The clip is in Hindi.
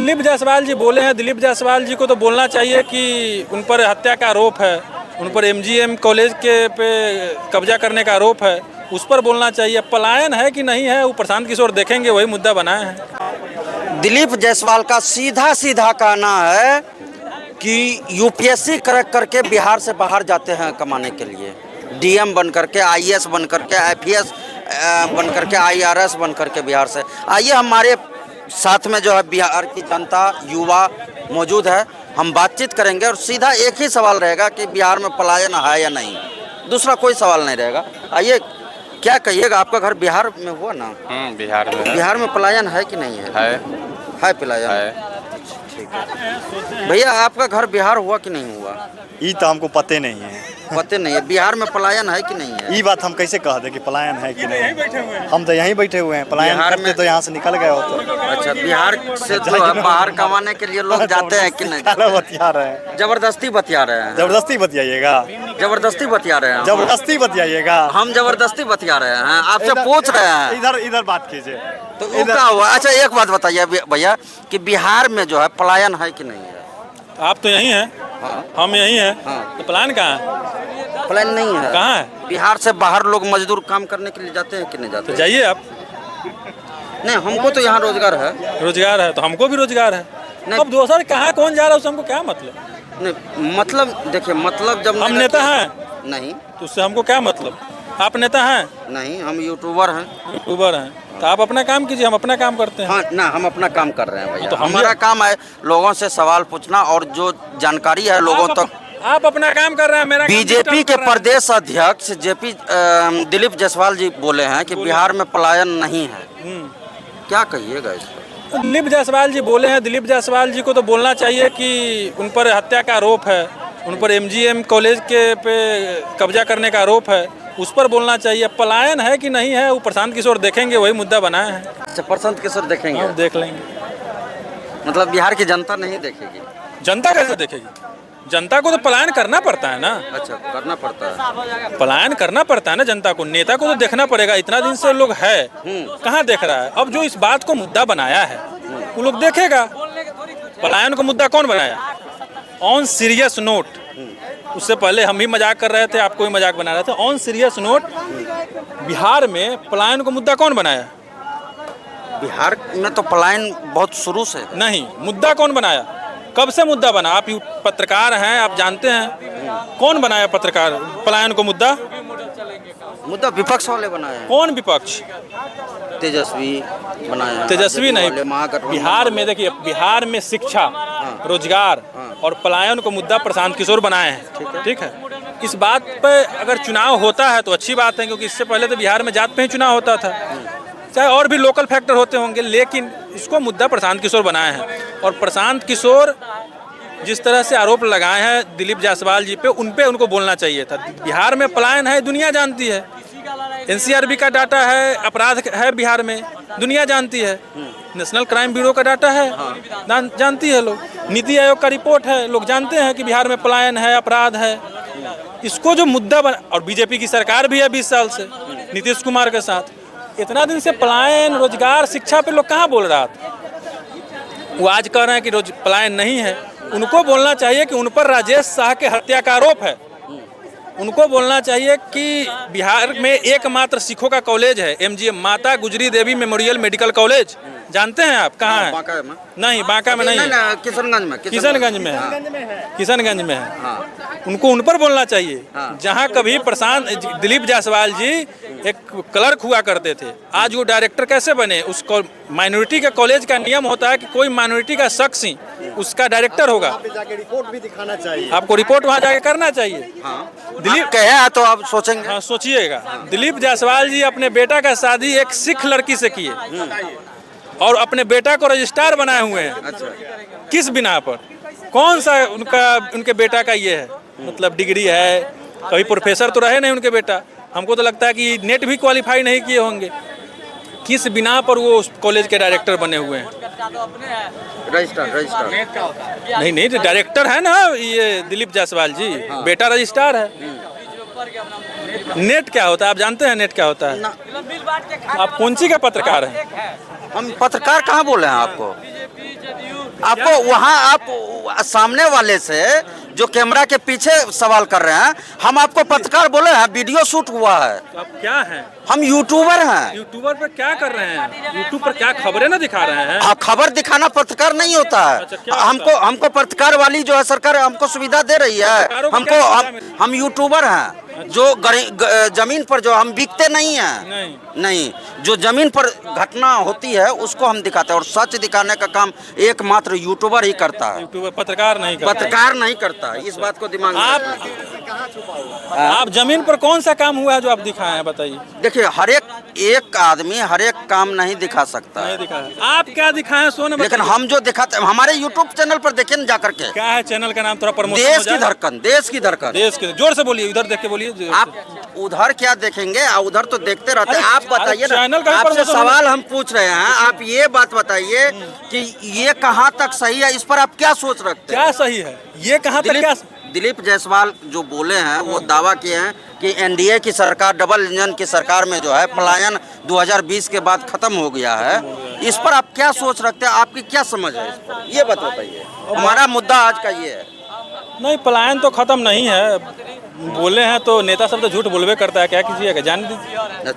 दिलीप जायसवाल जी बोले हैं। दिलीप जायसवाल जी को तो बोलना चाहिए कि उन पर हत्या का आरोप है, उन पर एमजीएम कॉलेज के पे कब्जा करने का आरोप है, उस पर बोलना चाहिए। पलायन है कि नहीं है वो प्रशांत किशोर देखेंगे, वही मुद्दा बनाए हैं। दिलीप जायसवाल का सीधा सीधा कहना है कि यूपीएससी क्रैक करके बिहार से बाहर जाते हैं कमाने के लिए, डीएम बन करके, आईएएस बन करके, आईपीएस बन करके, आईआरएस बन करके बिहार से। आइए हमारे साथ में जो है बिहार की जनता, युवा मौजूद है, हम बातचीत करेंगे और सीधा एक ही सवाल रहेगा कि बिहार में पलायन है या नहीं, दूसरा कोई सवाल नहीं रहेगा। आइए, क्या कहिएगा, आपका घर बिहार में हुआ ना? बिहार में है। बिहार में पलायन है कि नहीं है? है पलायन है। ठीक है भैया, आपका घर बिहार हुआ कि नहीं हुआ? ये तो हमको पते नहीं है। पते नहीं है। बिहार में पलायन है कि नहीं है? ये बात हम कैसे कह दे कि पलायन है कि नहीं? हम तो यहीं बैठे हुए हैं। पलायन करते तो यहाँ से निकल गए होते। अच्छा, बिहार से जो है बाहर कमाने के लिए लोग जाते हैं कि नहीं? बतिया रहे हैं, जबरदस्ती बतिया रहे हैं। जबरदस्ती बतियाइएगा, जबरदस्ती बतिया रहे हैं। जबरदस्ती बतियाइएगा। हम जबरदस्ती बतिया रहे हैं, आपसे पूछ रहे हैं। इधर इधर बात कीजिए तो वो क्या हुआ? अच्छा, एक बात बताइए भैया कि बिहार में जो है पलायन है कि नहीं है? आप तो यहीं हैं। हाँ। हम यहीं हैं। हाँ। तो प्लान कहाँ है? प्लान नहीं है। कहाँ है? बिहार से बाहर लोग मजदूर काम करने के लिए जाते हैं कि नहीं जाते? तो जाइए आप। नहीं, हमको तो यहाँ रोजगार है। रोजगार है तो हमको भी रोजगार है। नहीं। अब दूसरा कहाँ कौन जा रहा है उससे हमको क्या मतलब? नहीं, मतलब देखिए, मतलब जब हम नेता हैं नहीं, तो उससे हमको क्या मतलब? आप नेता हैं? नहीं, हम यूट्यूबर हैं। यूट्यूबर हैं तो आप अपना काम कीजिए, हम अपना काम करते हैं। हाँ ना, हम अपना काम कर रहे हैं भैया। तो हमारा काम है लोगों से सवाल पूछना और जो जानकारी है लोगों तक। आप अपना काम कर रहे हैं, मेरा काम बीजेपी डिस्टर्ब के कर रहा है। प्रदेश अध्यक्ष दिलीप जायसवाल जी बोले हैं कि बिहार में पलायन नहीं है। क्या कहिएगा इस पर? दिलीप जायसवाल जी बोले हैं। दिलीप जायसवाल जी को तो बोलना चाहिए कि उन पर हत्या का आरोप है, उन पर एमजीएम कॉलेज के पे कब्जा करने का आरोप है, उस पर बोलना चाहिए। पलायन है कि नहीं है वो प्रशांत किशोर देखेंगे, वही मुद्दा बनाए हैं। अच्छा, प्रशांत किशोर देखेंगे? हम देख लेंगे। मतलब बिहार की जनता नहीं देखेगी? जनता कैसे देखेगी? जनता को तो पलायन करना पड़ता है ना। अच्छा, करना पड़ता है। पलायन करना पड़ता है ना जनता को। नेता को तो देखना पड़ेगा। इतना दिन से लोग है, कहाँ देख रहा है? अब जो इस बात को मुद्दा बनाया है वो लोग देखेगा। पलायन को मुद्दा कौन बनाया? ऑन सीरियस नोट, उससे पहले हम भी मजाक कर रहे थे, आपको भी मजाक बना रहे थे। ऑन सीरियस नोट, बिहार में पलायन को मुद्दा कौन बनाया? बिहार में तो पलायन बहुत शुरू से है। नहीं, मुद्दा कौन बनाया? कब से मुद्दा बना? आप पत्रकार हैं, आप जानते हैं। कौन बनाया पत्रकार पलायन को मुद्दा? मुद्दा विपक्ष वाले बनाए हैं। कौन विपक्ष? तेजस्वी बनाया है। तेजस्वी नहीं। महागठबंधन बिहार में देखिए, बिहार में शिक्षा, रोजगार और पलायन को मुद्दा प्रशांत किशोर बनाए हैं। ठीक है। इस बात पे अगर चुनाव होता है तो अच्छी बात है, क्योंकि इससे पहले तो बिहार में जात पे ही चुनाव होता था, चाहे और भी लोकल फैक्टर होते होंगे, लेकिन इसको मुद्दा प्रशांत किशोर बनाए हैं। और प्रशांत किशोर जिस तरह से आरोप लगाए हैं दिलीप जायसवाल जी पे, उनको बोलना चाहिए था। बिहार में पलायन है, दुनिया जानती है। एनसीआरबी का डाटा है, अपराध है बिहार में, दुनिया जानती है। नेशनल क्राइम ब्यूरो का डाटा है, जानती है लोग। नीति आयोग का रिपोर्ट है, लोग जानते हैं कि बिहार में पलायन है, अपराध है। इसको जो मुद्दा और बीजेपी की सरकार भी है 20 साल से नीतीश कुमार के साथ। इतना दिन से पलायन, रोजगार, शिक्षा पे लोग कहाँ बोल रहा था? वो आज कह रहे हैं कि पलायन नहीं है। उनको बोलना चाहिए कि उन पर राजेश शाह के हत्या का आरोप है। उनको बोलना चाहिए कि बिहार में एकमात्र सिखों का कॉलेज है, एमजीएम, माता गुजरी देवी मेमोरियल मेडिकल कॉलेज। जानते हैं आप कहाँ है? बांका में नहीं, बांका में नहीं है, किशनगंज में। किशनगंज में है। किशनगंज में है। उनको उन पर बोलना चाहिए। जहाँ कभी प्रशांत दिलीप जायसवाल जी एक क्लर्क हुआ करते थे, आज वो डायरेक्टर कैसे बने? उस माइनॉरिटी के कॉलेज का नियम होता है कि कोई माइनॉरिटी का शख्स ही उसका डायरेक्टर होगा। रिपोर्ट भी दिखाना चाहिए। आपको रिपोर्ट वहाँ जाके करना चाहिए। दिलीप कहे तो आप सोचेंगे। हाँ, सोचिएगा। दिलीप जायसवाल जी अपने बेटा का शादी एक सिख लड़की से किए और अपने बेटा को रजिस्ट्रार बनाए हुए हैं। अच्छा, किस बिना पर? कौन सा उनके बेटा का ये है? मतलब डिग्री है, कभी प्रोफेसर तो रहे नहीं उनके बेटा। हमको तो लगता है कि नेट भी क्वालिफाई नहीं किए होंगे। किस बिना पर वो उस कॉलेज के डायरेक्टर बने हुए हैं? रजिस्ट्रार नहीं, डायरेक्टर है ना ये दिलीप जायसवाल जी। बेटा रजिस्ट्रार है। नेट क्या होता है आप जानते हैं? नेट क्या होता है? आप कौन सी का पत्रकार हैं? हम पत्रकार कहाँ बोले हैं आपको? आपको वहाँ आप सामने वाले से जो कैमरा के पीछे सवाल कर रहे हैं, हम आपको पत्रकार बोले हैं, वीडियो शूट हुआ है। तो आप क्या हैं? हम यूट्यूबर हैं। यूट्यूबर पर क्या कर रहे हैं? यूट्यूब पर क्या खबरें ना दिखा रहे हैं? हाँ, खबर दिखाना पत्रकार नहीं होता है। अच्छा, क्या होता हमको पत्रकार वाली जो है सरकार हमको सुविधा दे रही है। पत्रकारों को क्या सुविधा मिल रही है? हम यूट्यूबर हैं, जो जमीन पर जो हम बिकते नहीं हैं। नहीं, जो जमीन पर घटना होती है उसको हम दिखाते हैं, और सच दिखाने का काम एकमात्र यूट्यूबर ही करता है, यूट्यूबर पत्रकार नहीं करता। पत्रकार नहीं करता। इस बात को दिमाग में आप जमीन पर कौन सा काम हुआ है जो आप दिखाए हैं, बताइए। देखिए, हर एक आदमी हर एक काम नहीं दिखा सकता नहीं है, दिखाया। आप क्या दिखाए हैं सोने? लेकिन हम जो दिखाते हैं हमारे यूट्यूब चैनल पर देखिए न जाकर के। क्या है चैनल का नाम? थोड़ा प्रमोशन देश की धड़कन, देश की धड़कन। देश के जोर से बोलिए, इधर देख के बोलिए। आप उधर क्या देखेंगे, उधर तो देखते रहते हैं। आप बताइए चैनल ना, का आपसे प्रमोशन सवाल हम पूछ रहे हैं, आप ये बात बताइए कि ये कहाँ तक सही है, इस पर आप क्या सोच रखते हैं? क्या सही है ये? कहाँ तक क्या? दिलीप जायसवाल जो बोले हैं वो दावा किए हैं कि एनडीए की सरकार, डबल इंजन की सरकार में जो है पलायन 2020 के बाद खत्म हो गया है। इस पर आप क्या सोच रखते हैं, आपकी क्या समझ है इस पर, ये बात बताइए। हमारा मुद्दा आज का ये है। नहीं, पलायन तो खत्म नहीं है। बोले हैं तो नेता सब तो झूठ बोलबे करता है, क्या कीजिएगा, जान दीजिए।